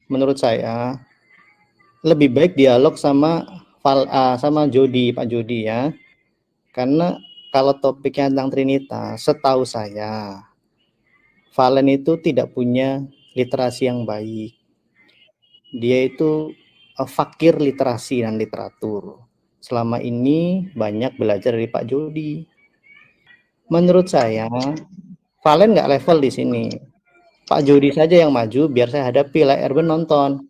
menurut saya lebih baik dialog sama sama Pak Jody ya. Karena kalau topiknya tentang Trinitas, setahu saya Valen itu tidak punya literasi yang baik. Dia itu fakir literasi dan literatur. Selama ini banyak belajar dari Pak Jody. Menurut saya, Valen nggak level di sini. Pak Jody saja yang maju, biar saya hadapi lah Erben nonton.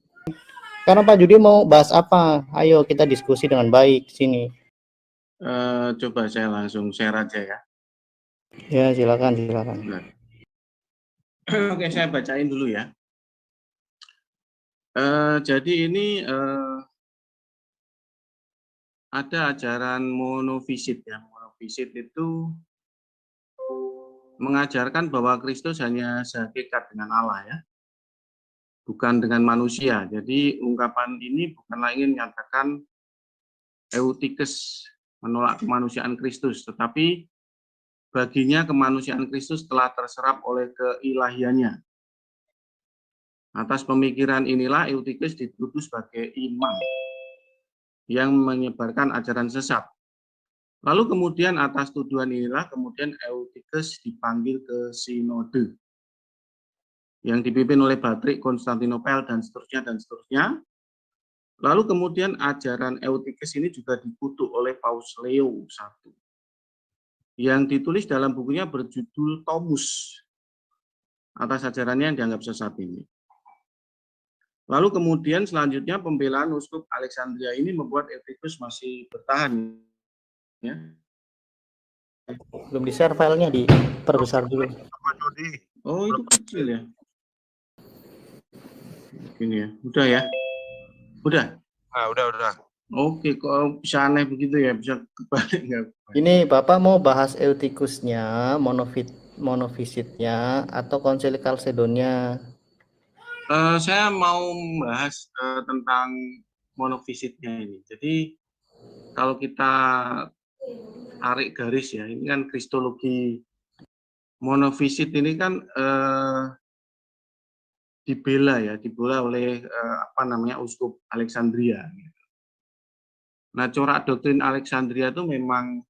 Karena Pak Jody mau bahas apa? Ayo kita diskusi dengan baik sini. Coba saya langsung share aja ya. Ya silakan. Oke, saya bacain dulu ya. Jadi ini ada ajaran monofisit ya. Monofisit itu mengajarkan bahwa Kristus hanya sehakikat dengan Allah ya, bukan dengan manusia. Jadi ungkapan ini bukanlah ingin menyatakan eutikes, menolak kemanusiaan Kristus, tetapi baginya kemanusiaan Kristus telah terserap oleh keilahiannya. Atas pemikiran inilah eutikes dituduh sebagai imam yang menyebarkan ajaran sesat. Lalu kemudian atas tuduhan inilah kemudian Eutyches dipanggil ke sinode yang dipimpin oleh Patrik Konstantinopel dan seterusnya. Lalu kemudian ajaran Eutyches ini juga dikutuk oleh Paus Leo I yang ditulis dalam bukunya berjudul Tomus atas ajarannya yang dianggap sesat ini. Lalu kemudian selanjutnya pembelaan Uskup Alexandria ini membuat Eutyches masih bertahan. Ya. Belum di-share filenya, diperbesar dulu. Oh, itu kecil ya. Gini ya. Udah ya? Udah? Nah, udah. Oke, kok bisa aneh begitu ya? Bisa kebalik nggak? Ini Bapak mau bahas Eutychusnya, monofisitnya, atau Konsili Kalsedonia? Saya mau membahas tentang monofisitnya ini. Jadi, kalau kita tarik garis ya, ini kan kristologi monofisit ini kan dibela oleh Uskup Alexandria. Nah, corak doktrin Alexandria itu memang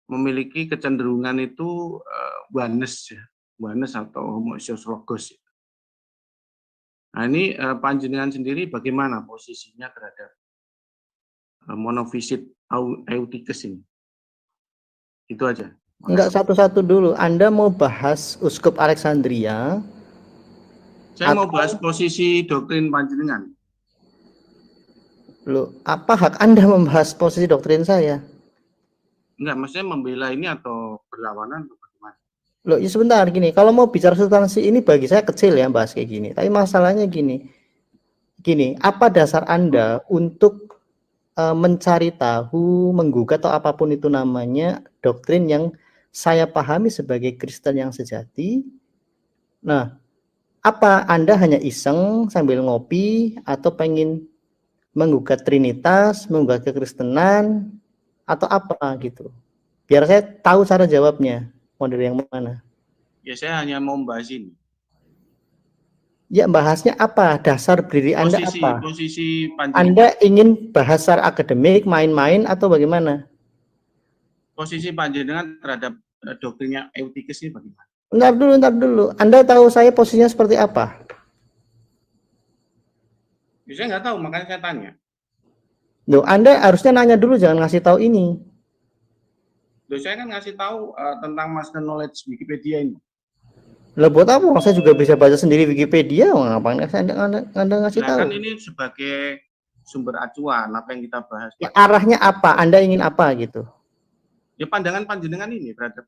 memiliki kecenderungan itu oneness ya, oneness atau homoousios logos. Nah, ini panjenengan sendiri bagaimana posisinya terhadap monofisit Eutyches ini? Itu aja. Enggak, satu-satu dulu. Anda mau bahas Uskup Alexandria? Saya mau bahas posisi doktrin panjenengan. Loh, apa hak Anda membahas posisi doktrin saya? Enggak, maksudnya membela ini atau berlawanan atau bagaimana? Loh, ya sebentar gini. Kalau mau bicara substansi ini bagi saya kecil ya bahas kayak gini. Tapi masalahnya gini. Apa dasar Anda untuk mencari tahu, menggugat atau apapun itu namanya doktrin yang saya pahami sebagai Kristen yang sejati? Nah, apa Anda hanya iseng sambil ngopi atau pengen menggugat Trinitas, menggugat kekristenan, atau apa gitu? Biar saya tahu cara jawabnya, model yang mana. Ya, saya hanya mau membahas ini. Ya, bahasnya apa? Dasar berdiri Anda apa? Posisi panjenengan. Anda ingin bahas secara akademik, main-main, atau bagaimana? Posisi panjenengan terhadap doktrinnya Eutyches ini bagaimana? Bentar dulu. Anda tahu saya posisinya seperti apa? Ya, saya nggak tahu, makanya saya tanya. Loh, Anda harusnya nanya dulu, jangan ngasih tahu ini. Loh, saya kan ngasih tahu tentang master knowledge Wikipedia ini. Lah buat apa? Saya juga bisa baca sendiri Wikipedia. Ngapain Anda ngasih tahu? Kan ini sebagai sumber acuan apa yang kita bahas. Ya, arahnya apa? Anda ingin apa gitu? Ya, pandangan panjenengan ini terhadap.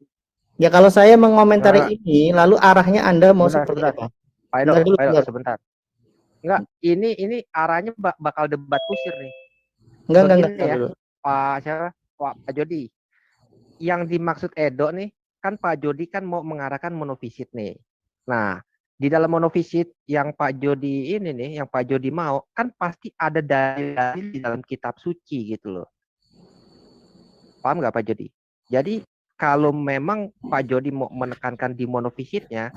Ya, kalau saya mengomentari ini, lalu arahnya Anda mau seperti apa? Pak Edo, sebentar. Enggak, ini arahnya bakal debat kusir nih. Enggak ya, dulu. Pak Jody. Yang dimaksud Edo nih, kan Pak Jody kan mau mengarahkan monofisit nih. Nah, di dalam monofisit yang Pak Jody ini nih, yang Pak Jody mau, kan pasti ada dalil di dalam kitab suci gitu loh. Paham nggak Pak Jody? Jadi kalau memang Pak Jody mau menekankan di monofisitnya,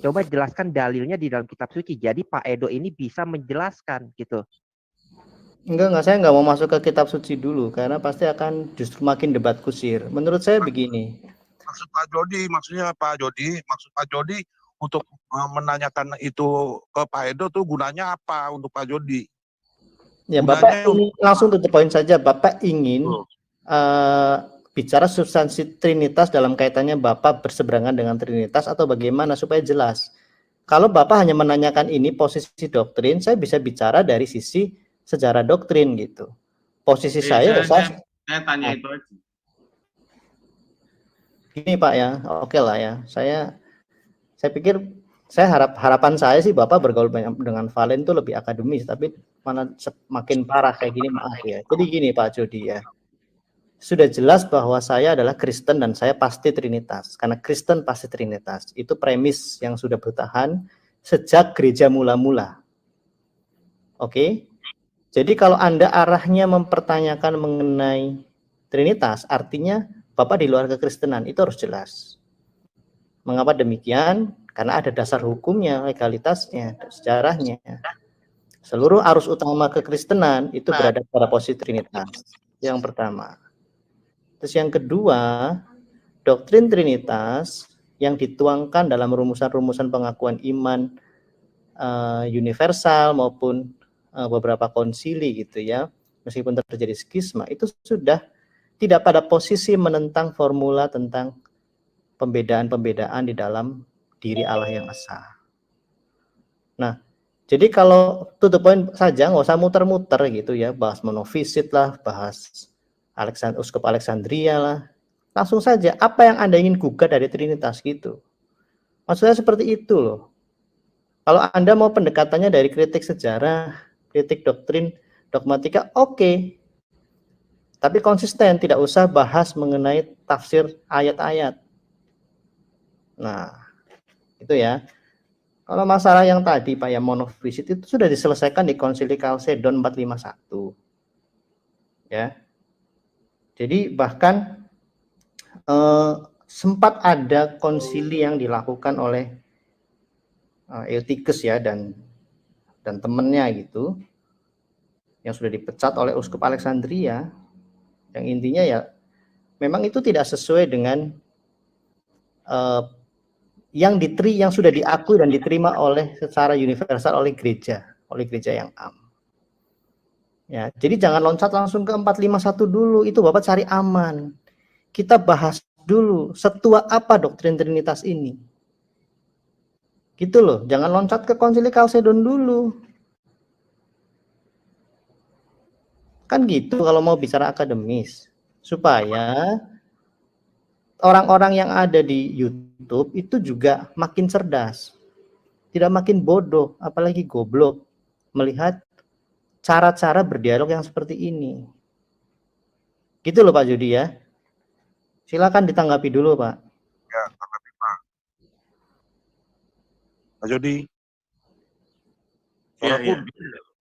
Coba jelaskan dalilnya di dalam kitab suci. Jadi Pak Edo ini bisa menjelaskan gitu. Enggak, saya nggak mau masuk ke kitab suci dulu, karena pasti akan justru makin debat kusir. Menurut saya begini. Maksud Pak Jody untuk menanyakan itu ke Pak Edo tuh gunanya apa untuk Pak Jody? Ya, Gunanya Bapak ini langsung to the point saja. Bapak ingin bicara substansi Trinitas dalam kaitannya Bapak berseberangan dengan Trinitas atau bagaimana supaya jelas. Kalau Bapak hanya menanyakan ini posisi doktrin, saya bisa bicara dari sisi sejarah doktrin gitu. Posisi saya tanya itu aja. Gini Pak ya, oke lah ya. Saya pikir harapan saya sih Bapak bergaul dengan Valen itu lebih akademis, tapi mana semakin parah kayak gini, maaf ya. Jadi gini Pak Jody ya. Sudah jelas bahwa saya adalah Kristen dan saya pasti Trinitas. Karena Kristen pasti Trinitas. Itu premis yang sudah bertahan sejak gereja mula-mula. Oke? Jadi kalau Anda arahnya mempertanyakan mengenai Trinitas, artinya Bapak di luar kekristenan, itu harus jelas. Mengapa demikian? Karena ada dasar hukumnya, legalitasnya, sejarahnya. Seluruh arus utama kekristenan itu berada pada posisi Trinitas. Yang pertama. Terus yang kedua, doktrin Trinitas yang dituangkan dalam rumusan-rumusan pengakuan iman universal maupun beberapa konsili gitu ya, meskipun terjadi skisma, itu sudah tidak pada posisi menentang formula tentang pembedaan-pembedaan di dalam diri Allah yang esa. Nah, jadi kalau to the point saja, nggak usah muter-muter gitu ya, bahas monofisit lah, bahas Uskup Alexandria lah, langsung saja apa yang Anda ingin gugat dari Trinitas gitu. Maksudnya seperti itu loh. Kalau Anda mau pendekatannya dari kritik sejarah, kritik doktrin, dogmatika, oke. Tapi konsisten, tidak usah bahas mengenai tafsir ayat-ayat. Nah, itu ya. Kalau masalah yang tadi Pak ya, monofisit itu sudah diselesaikan di Konsili Chalcedon 451. Ya. Jadi bahkan sempat ada konsili yang dilakukan oleh Eutyches ya dan temannya gitu, yang sudah dipecat oleh Uskup Alexandria, yang intinya ya memang itu tidak sesuai dengan yang sudah diakui dan diterima oleh secara universal oleh gereja yang am. Ya, jadi jangan loncat langsung ke 451 dulu, itu Bapak cari aman. Kita bahas dulu setua apa doktrin Trinitas ini. Gitu loh, jangan loncat ke Konsili Chalcedon dulu. Kan gitu kalau mau bicara akademis. Supaya orang-orang yang ada di YouTube itu juga makin cerdas. Tidak makin bodoh, apalagi goblok melihat cara-cara berdialog yang seperti ini. Gitu loh Pak Jody ya. Silakan ditanggapi dulu Pak. Ya, tanggapi Pak. Pak Jody.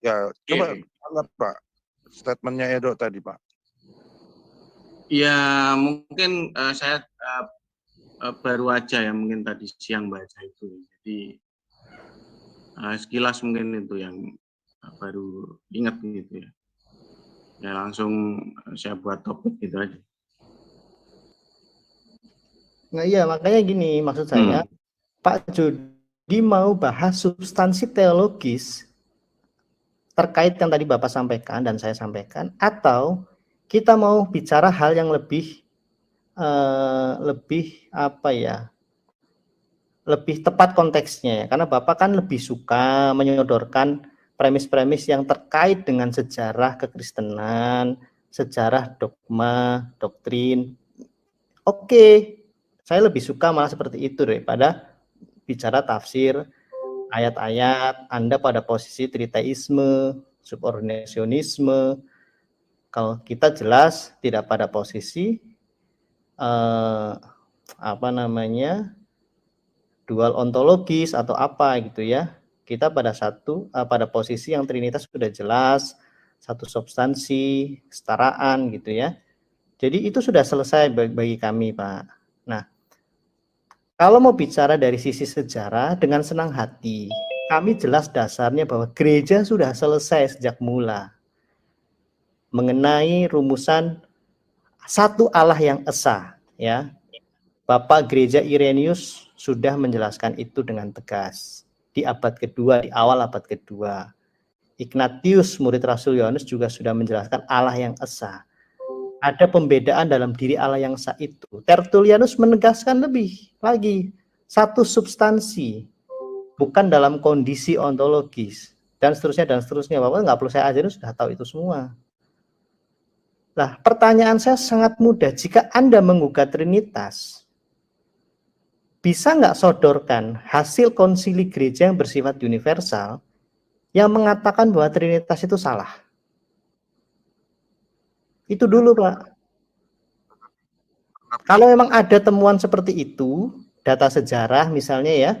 Ya, coba tanggap Pak. Statementnya Edo tadi Pak. Ya mungkin saya baru aja ya mungkin tadi siang baca itu. Jadi sekilas mungkin itu yang baru ingat gitu ya. Ya langsung saya buat topik gitu aja. Nah iya makanya gini maksud saya Pak Jody mau bahas substansi teologis terkait yang tadi Bapak sampaikan dan saya sampaikan, atau kita mau bicara hal yang lebih apa ya, lebih tepat konteksnya ya, karena Bapak kan lebih suka menyodorkan premis-premis yang terkait dengan sejarah kekristenan, sejarah dogma, doktrin. Oke, saya lebih suka malah seperti itu daripada bicara tafsir ayat-ayat. Anda pada posisi triteisme, subordinasionisme. Kalau kita jelas tidak pada posisi dual ontologis atau apa gitu ya. Kita pada posisi yang Trinitas sudah jelas, satu substansi, kesetaraan gitu ya. Jadi itu sudah selesai bagi kami Pak. Nah, Kalau mau bicara dari sisi sejarah, dengan senang hati, kami jelas dasarnya bahwa gereja sudah selesai sejak mula mengenai rumusan satu Allah yang esa, ya. Bapak Gereja Irenaeus sudah menjelaskan itu dengan tegas di abad kedua, di awal abad kedua. Ignatius, murid Rasul Yohanes, juga sudah menjelaskan Allah yang esa. Ada pembedaan dalam diri Allah yang esa itu. Tertullianus menegaskan lebih lagi, satu substansi, bukan dalam kondisi ontologis, dan seterusnya, dan seterusnya. Bapak nggak perlu saya ajarin, sudah tahu itu semua. Nah, pertanyaan saya sangat mudah. Jika Anda menggugat Trinitas, bisa nggak sodorkan hasil konsili gereja yang bersifat universal yang mengatakan bahwa Trinitas itu salah? Itu dulu, Pak. Kalau memang ada temuan seperti itu, data sejarah misalnya ya,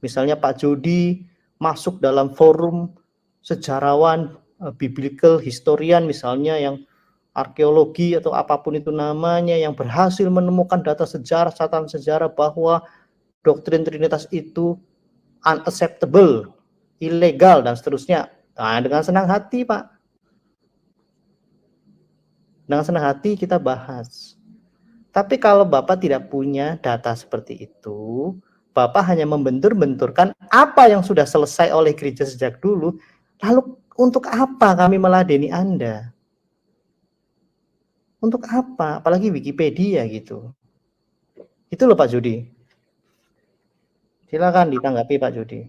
misalnya Pak Jody masuk dalam forum sejarawan, biblical historian misalnya, yang arkeologi atau apapun itu namanya, yang berhasil menemukan data sejarah, catatan sejarah bahwa doktrin Trinitas itu unacceptable, ilegal, dan seterusnya. Nah, dengan senang hati, Pak. Dengan senang hati kita bahas. Tapi kalau Bapak tidak punya data seperti itu, Bapak hanya membentur-benturkan apa yang sudah selesai oleh gereja sejak dulu, lalu untuk apa kami meladeni Anda? Untuk apa? Apalagi Wikipedia gitu. Itu loh Pak Jody. Silakan ditanggapi Pak Jody.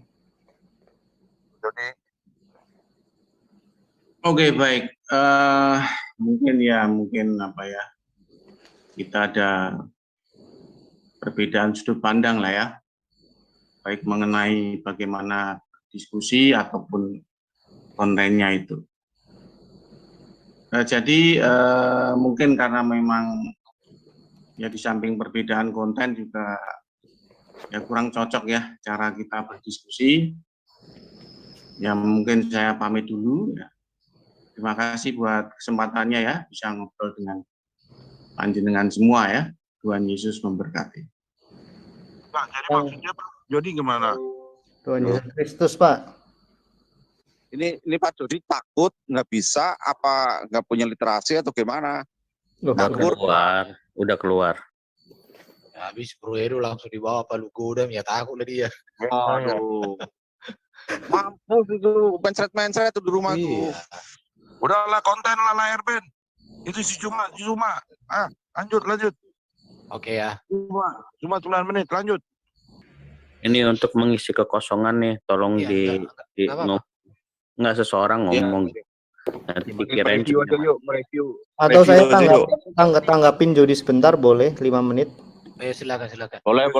Oke, baik. Mungkin apa ya, kita ada perbedaan sudut pandang lah ya, baik mengenai bagaimana diskusi ataupun kontennya itu. Jadi mungkin karena memang ya di samping perbedaan konten juga ya kurang cocok ya cara kita berdiskusi. Ya mungkin saya pamit dulu ya. Terima kasih buat kesempatannya ya, bisa ngobrol dengan panjenengan semua ya. Tuhan Yesus memberkati. Pak, jadi maksudnya Pak Jody gimana? Tuhan Yesus Kristus, Pak. Ini Pak Jody takut nggak bisa, apa nggak punya literasi atau gimana? Udah keluar. Ya, habis Bro Heru langsung dibawa Pak Lugodam, ya takut lah dia. Aduh. Mampus itu, mencret-mencret itu di rumah tuh. Udahlah, konten lah layar Ben. Itu si Cuma. Lanjut. Oke ya. Cuma 9 menit, lanjut. Ini untuk mengisi kekosongan nih, tolong nggak seseorang ngomong. Nanti dikirain mereview. Atau saya tanggapin Jody sebentar, boleh 5 menit? Silakan. Boleh.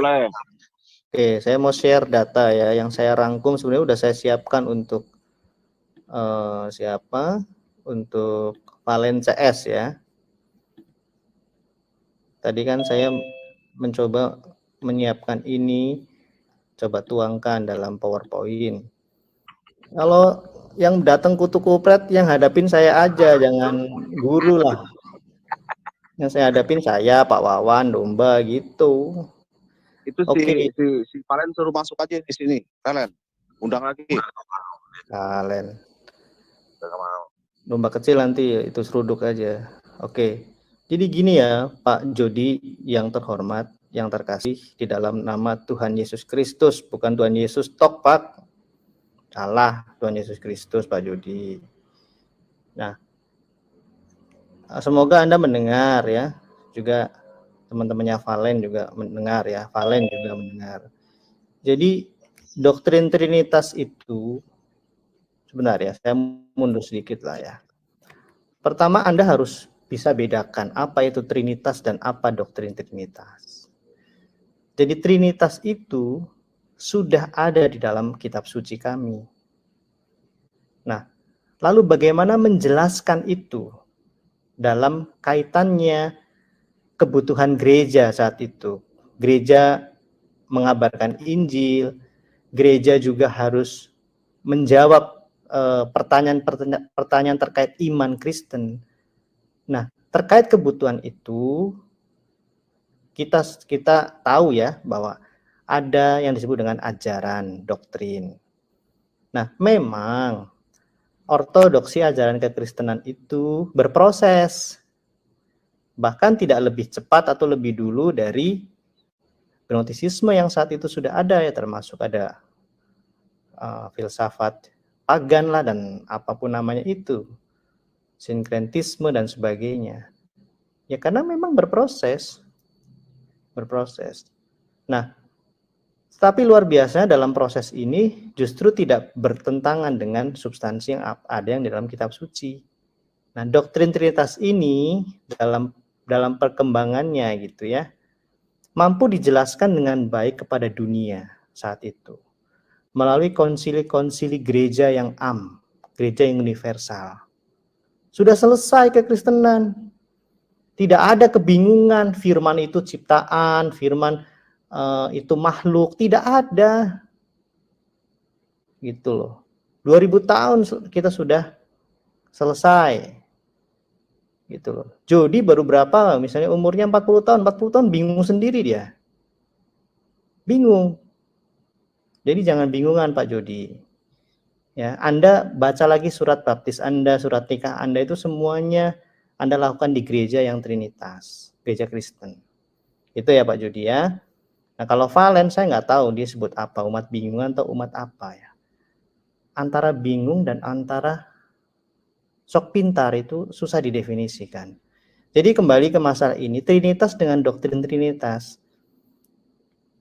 Oke, saya mau share data ya, yang saya rangkum sebenarnya udah saya siapkan untuk untuk Valen CS ya. Tadi kan saya mencoba menyiapkan ini, coba tuangkan dalam PowerPoint. Kalau yang datang kutu kupret, yang hadapin saya aja, jangan guru lah. Yang saya hadapin saya, Pak Wawan, Domba gitu. Itu si Valen suruh masuk aja di sini, Valen. Undang lagi. Valen. Domba kecil nanti itu seruduk aja. Oke. Jadi gini ya, Pak Jody yang terhormat, yang terkasih, di dalam nama Tuhan Yesus Kristus, bukan Tuhan Yesus tok, Pak. Salah, Tuhan Yesus Kristus, Pak Jody. Nah, semoga Anda mendengar ya, juga teman-temannya Valen juga mendengar ya, Valen juga mendengar. Jadi doktrin Trinitas itu, sebentar ya, saya mundur sedikit lah ya. Pertama, Anda harus bisa bedakan apa itu Trinitas dan apa doktrin Trinitas. Jadi Trinitas itu sudah ada di dalam kitab suci kami. Nah, lalu bagaimana menjelaskan itu dalam kaitannya kebutuhan gereja saat itu? Gereja mengabarkan Injil, gereja juga harus menjawab pertanyaan terkait iman Kristen. Nah, terkait kebutuhan itu kita tahu ya bahwa ada yang disebut dengan ajaran doktrin. Nah, memang ortodoksi ajaran kekristenan itu berproses, bahkan tidak lebih cepat atau lebih dulu dari gnostisisme yang saat itu sudah ada ya, termasuk ada filsafat pagan lah dan apapun namanya itu, sinkretisme dan sebagainya. Ya karena memang berproses. Nah, tapi luar biasa dalam proses ini justru tidak bertentangan dengan substansi yang ada yang di dalam kitab suci. Nah, doktrin Trinitas ini dalam perkembangannya gitu ya, mampu dijelaskan dengan baik kepada dunia saat itu melalui konsili-konsili gereja yang gereja yang universal. Sudah selesai kekristenan. Tidak ada kebingungan firman itu ciptaan, firman itu makhluk, tidak ada. Gitu loh. 2000 tahun kita sudah selesai. Gitu loh. Jody baru berapa? Misalnya umurnya 40 tahun bingung sendiri dia. Bingung. Jadi jangan bingungan Pak Jody. Ya, Anda baca lagi surat baptis Anda, surat nikah Anda itu semuanya Anda lakukan di gereja yang Trinitas, gereja Kristen. Itu ya Pak Jody ya. Nah kalau Valen saya nggak tahu dia sebut apa, umat bingungan atau umat apa ya. Antara bingung dan antara sok pintar itu susah didefinisikan. Jadi kembali ke masalah ini, Trinitas dengan doktrin Trinitas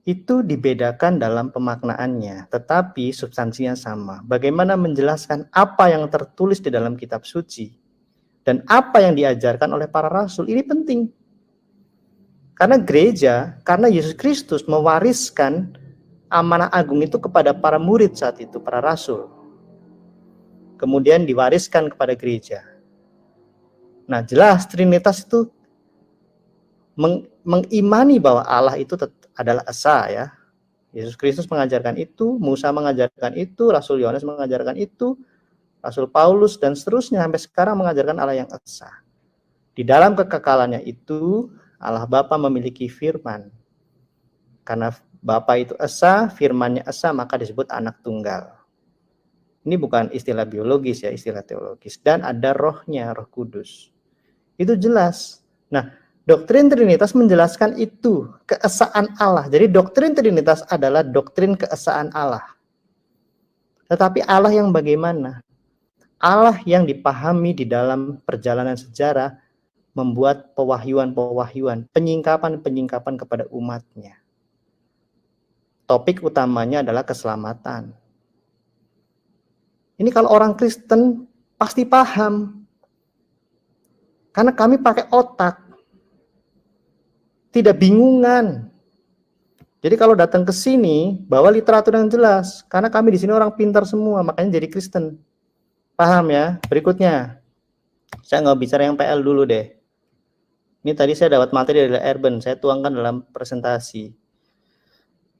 itu dibedakan dalam pemaknaannya, tetapi substansinya sama. Bagaimana menjelaskan apa yang tertulis di dalam kitab suci dan apa yang diajarkan oleh para rasul, ini penting. Karena gereja, karena Yesus Kristus mewariskan amanah agung itu kepada para murid saat itu, para rasul. Kemudian diwariskan kepada gereja. Nah, jelas Trinitas itu mengimani bahwa Allah itu adalah esa ya. Yesus Kristus mengajarkan itu, Musa mengajarkan itu, Rasul Yohanes mengajarkan itu, Rasul Paulus dan seterusnya sampai sekarang mengajarkan Allah yang esa. Di dalam kekekalannya itu Allah Bapa memiliki firman. Karena Bapa itu esa, firman-Nya esa, maka disebut anak tunggal. Ini bukan istilah biologis ya, istilah teologis. Dan ada rohnya, Roh Kudus. Itu jelas. Nah, doktrin Trinitas menjelaskan itu, keesaan Allah. Jadi doktrin Trinitas adalah doktrin keesaan Allah. Tetapi Allah yang bagaimana? Allah yang dipahami di dalam perjalanan sejarah membuat pewahyuan-pewahyuan, penyingkapan-penyingkapan kepada umatnya. Topik utamanya adalah keselamatan. Ini kalau orang Kristen pasti paham. Karena kami pakai otak. Tidak bingungan. Jadi kalau datang ke sini, bawa literatur yang jelas. Karena kami di sini orang pintar semua, makanya jadi Kristen. Paham ya? Berikutnya. Saya nggak bicara yang PL dulu deh. Ini tadi saya dapat materi dari Erben, saya tuangkan dalam presentasi.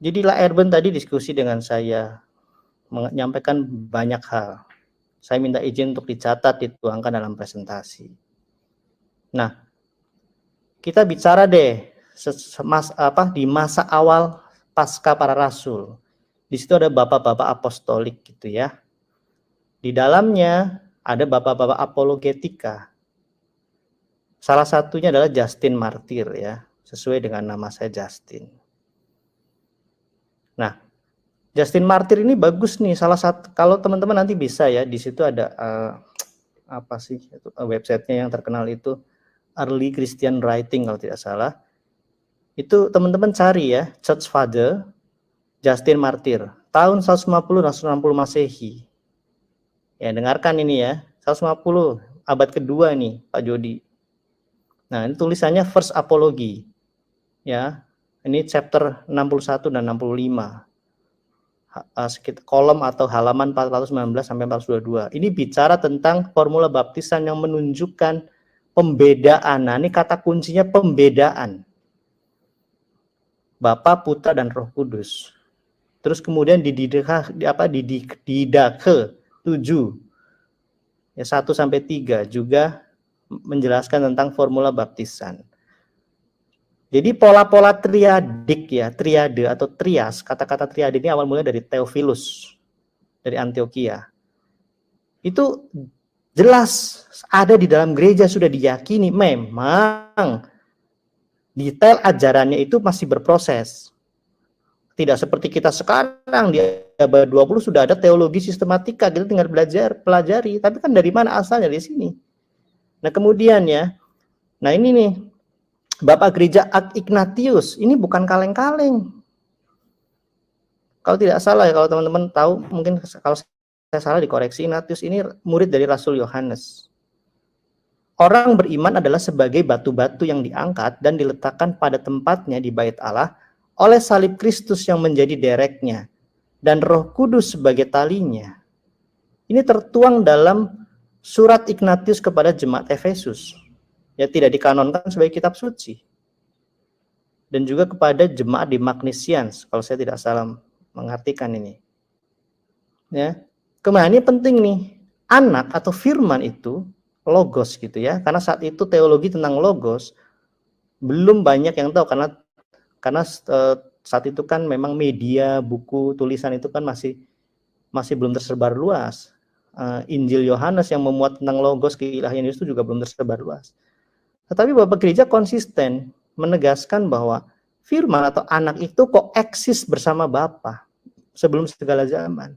Jadi Erben tadi diskusi dengan saya, menyampaikan banyak hal. Saya minta izin untuk dicatat, dituangkan dalam presentasi. Nah, kita bicara deh di masa awal pasca para rasul. Di situ ada bapak-bapak apostolik gitu ya. Di dalamnya ada bapak-bapak apologetika. Salah satunya adalah Justin Martyr ya, sesuai dengan nama saya Justin. Nah, Justin Martyr ini bagus nih, salah satu, kalau teman-teman nanti bisa ya, di situ ada apa sih itu, websitenya yang terkenal itu Early Christian Writing kalau tidak salah. Itu teman-teman cari ya, Church Father Justin Martyr tahun 150-160 Masehi. Ya, dengarkan ini ya, 150 abad kedua nih Pak Jody. Nah, ini tulisannya First Apology. Ya. Ini chapter 61 dan 65. Sekitar kolom atau halaman 419 sampai 422. Ini bicara tentang formula baptisan yang menunjukkan pembedaan. Nah, ini kata kuncinya pembedaan. Bapa, Putra dan Roh Kudus. Terus kemudian dididake 7 ya 1 sampai 3 juga menjelaskan tentang formula baptisan. Jadi pola-pola triadik ya, triade atau trias, kata-kata triade ini awal mulai dari Theophilus, dari Antioquia. Itu jelas ada di dalam gereja, sudah diyakini, memang detail ajarannya itu masih berproses. Tidak seperti kita sekarang di abad 20 sudah ada teologi sistematika, kita tinggal pelajari. Tapi kan dari mana asalnya? Dari sini. Nah kemudian ya, nah ini nih, Bapak Gereja Ignatius, ini bukan kaleng-kaleng. Kalau tidak salah ya, kalau teman-teman tahu, mungkin kalau saya salah dikoreksi, Ignatius ini murid dari Rasul Yohanes. Orang beriman adalah sebagai batu-batu yang diangkat dan diletakkan pada tempatnya di bait Allah oleh salib Kristus yang menjadi dereknya dan Roh Kudus sebagai talinya. Ini tertuang dalam surat Ignatius kepada jemaat Efesus. Ya, tidak dikanonkan sebagai kitab suci. Dan juga kepada jemaat di Magnesians, kalau saya tidak salah mengartikan ini. Ya. Kemudian ini penting nih, anak atau firman itu logos gitu ya, karena saat itu teologi tentang logos belum banyak yang tahu, karena saat itu kan memang media, buku, tulisan itu kan masih belum tersebar luas. Injil Yohanes yang memuat tentang logos keilahian Yesus itu juga belum tersebar luas. Tetapi Bapak Gereja konsisten menegaskan bahwa firman atau anak itu kok eksis bersama Bapa sebelum segala zaman.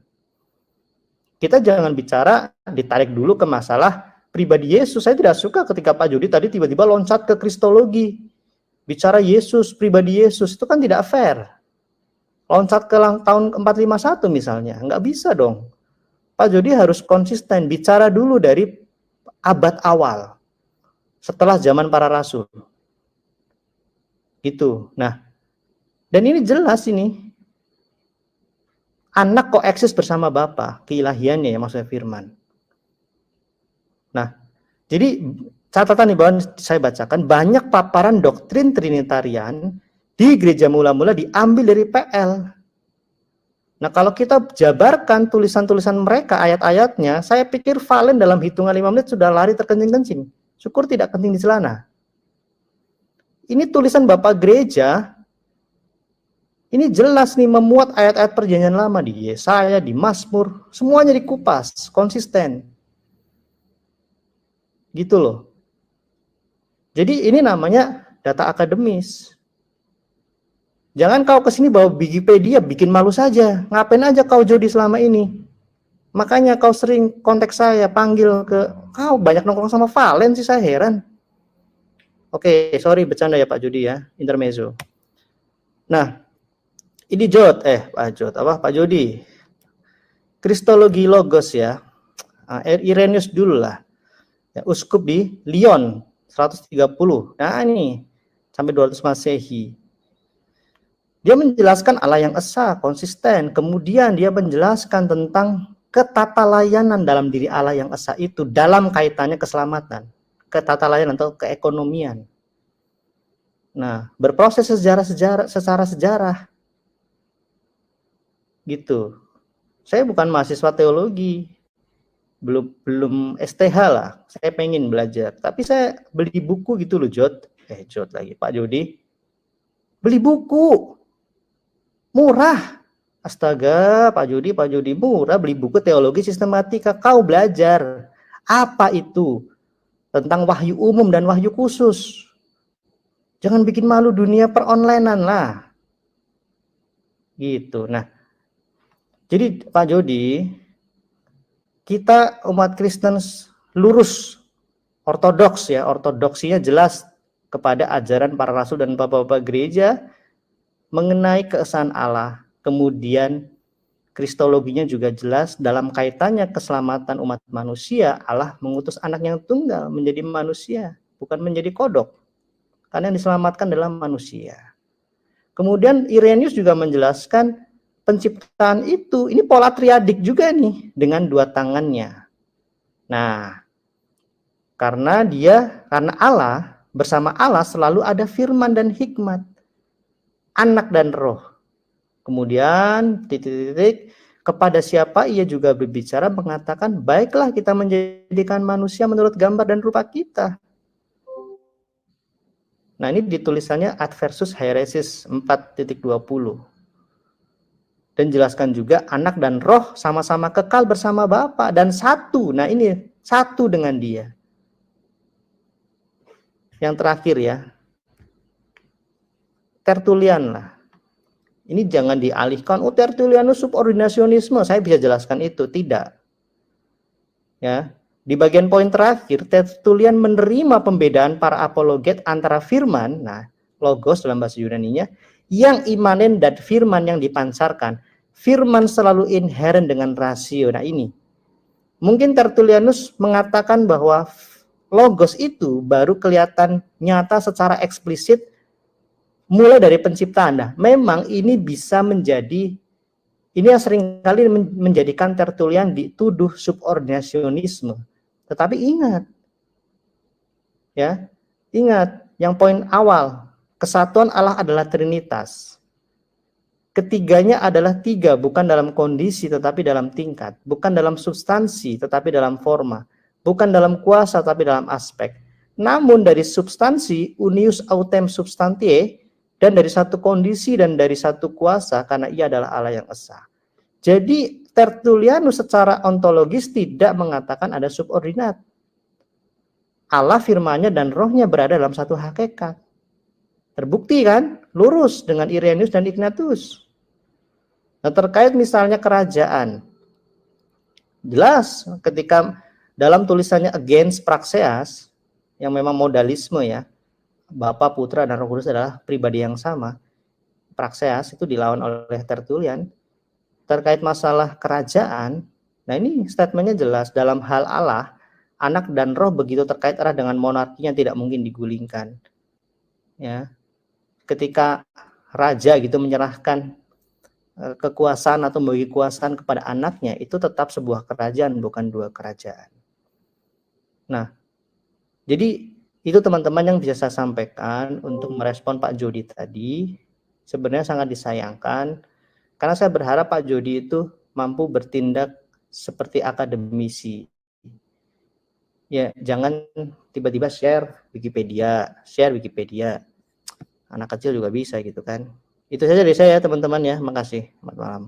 Kita jangan bicara ditarik dulu ke masalah pribadi Yesus. Saya tidak suka ketika Pak Jody tadi tiba-tiba loncat ke kristologi. Bicara Yesus, pribadi Yesus, itu kan tidak fair. Loncat ke tahun 451 misalnya, nggak bisa dong. Pak Jody harus konsisten, bicara dulu dari abad awal. Setelah zaman para rasul. Gitu. Nah, dan ini jelas ini. Anak kok eksis bersama Bapa, keilahiannya ya maksudnya firman. Nah, jadi catatan di bawah saya bacakan, banyak paparan doktrin Trinitarian di gereja mula-mula diambil dari PL. Nah, kalau kita jabarkan tulisan-tulisan mereka, ayat-ayatnya, saya pikir Valen dalam hitungan 5 menit sudah lari terkencing-kencing. Syukur tidak kencing di celana. Ini tulisan Bapak Gereja, ini jelas nih memuat ayat-ayat perjanjian lama di Yesaya, di Mazmur, semuanya dikupas, konsisten. Gitu loh. Jadi ini namanya data akademis. Jangan kau kesini bawa Wikipedia, bikin malu saja. Ngapain aja kau Jody selama ini? Makanya kau sering kontak saya, panggil ke, kau banyak nongkrong sama Valen sih, saya heran. Oke, sorry bercanda ya Pak Jody ya, intermezzo. Nah, ini Pak Jody. Kristologi logos ya. Irenaeus dulu lah. Ya, uskup di Lyon 130. Nah, ini sampai 200 Masehi. Dia menjelaskan Allah yang esa, konsisten. Kemudian dia menjelaskan tentang ketatalayanan dalam diri Allah yang esa itu dalam kaitannya keselamatan, ketatalayanan atau keekonomian. Nah, berproses secara sejarah. Gitu. Saya bukan mahasiswa teologi, belum STH lah. Saya pengen belajar, tapi saya beli buku gitu loh, Pak Jody. Beli buku murah. Astaga, Pak Jody murah beli buku teologi sistematika. Kau belajar apa itu tentang wahyu umum dan wahyu khusus. Jangan bikin malu dunia peronlinean lah. Gitu. Nah, jadi Pak Jody, kita umat Kristen lurus, ortodoks ya, ortodoksinya jelas kepada ajaran para rasul dan bapak-bapak gereja mengenai keesaan Allah. Kemudian kristologinya juga jelas dalam kaitannya keselamatan umat manusia, Allah mengutus anak yang tunggal menjadi manusia, bukan menjadi kodok. Karena yang diselamatkan adalah manusia. Kemudian Irenaeus juga menjelaskan penciptaan itu, ini pola triadik juga nih, dengan dua tangannya. Nah, karena Allah, bersama Allah selalu ada firman dan hikmat, anak dan roh. Kemudian titik-titik kepada siapa ia juga berbicara mengatakan, baiklah kita menjadikan manusia menurut gambar dan rupa kita. Nah, ini ditulisannya adversus hieresis 4.20. Dan jelaskan juga anak dan roh sama-sama kekal bersama Bapa dan satu. Nah, ini satu dengan Dia. Yang terakhir ya, Tertullian lah. Ini jangan dialihkan, oh Tertullianus subordinasionisme, saya bisa jelaskan itu, tidak. Ya, di bagian poin terakhir, Tertullian menerima pembedaan para apologet antara firman, nah, logos dalam bahasa Yunaninya, yang imanen dan firman yang dipancarkan. Firman selalu inheren dengan rasio. Nah ini, mungkin Tertullianus mengatakan bahwa logos itu baru kelihatan nyata secara eksplisit mulai dari penciptaan. Nah, memang ini bisa menjadi, ini yang seringkali menjadikan Tertullian dituduh subordinasionisme. Tetapi ingat, ya, ingat yang poin awal, kesatuan Allah adalah Trinitas. Ketiganya adalah tiga, bukan dalam kondisi tetapi dalam tingkat, bukan dalam substansi tetapi dalam forma, bukan dalam kuasa tetapi dalam aspek. Namun dari substansi, unius autem substantiae, dan dari satu kondisi dan dari satu kuasa, karena Ia adalah Allah yang esa. Jadi Tertullianus secara ontologis tidak mengatakan ada subordinat. Allah firman-Nya dan rohnya berada dalam satu hakikat. Terbukti kan? Lurus dengan Irenaeus dan Ignatius. Nah, terkait misalnya kerajaan, jelas ketika dalam tulisannya Against Praxeas, yang memang modalisme ya, Bapa, Putra, dan Roh Kudus adalah pribadi yang sama, Praxeas itu dilawan oleh Tertullian. Terkait masalah kerajaan, nah ini statementnya jelas, dalam hal Allah, anak dan roh begitu terkait erat dengan monarki yang tidak mungkin digulingkan. Ya, ketika raja gitu menyerahkan kekuasaan atau membagi kekuasaan kepada anaknya, itu tetap sebuah kerajaan, bukan dua kerajaan. Nah, jadi itu teman-teman yang bisa saya sampaikan untuk merespon Pak Jody tadi. Sebenarnya sangat disayangkan, karena saya berharap Pak Jody itu mampu bertindak seperti akademisi. Ya, jangan tiba-tiba share Wikipedia. Anak kecil juga bisa gitu kan. Itu saja dari saya teman-teman ya. Makasih. Selamat malam.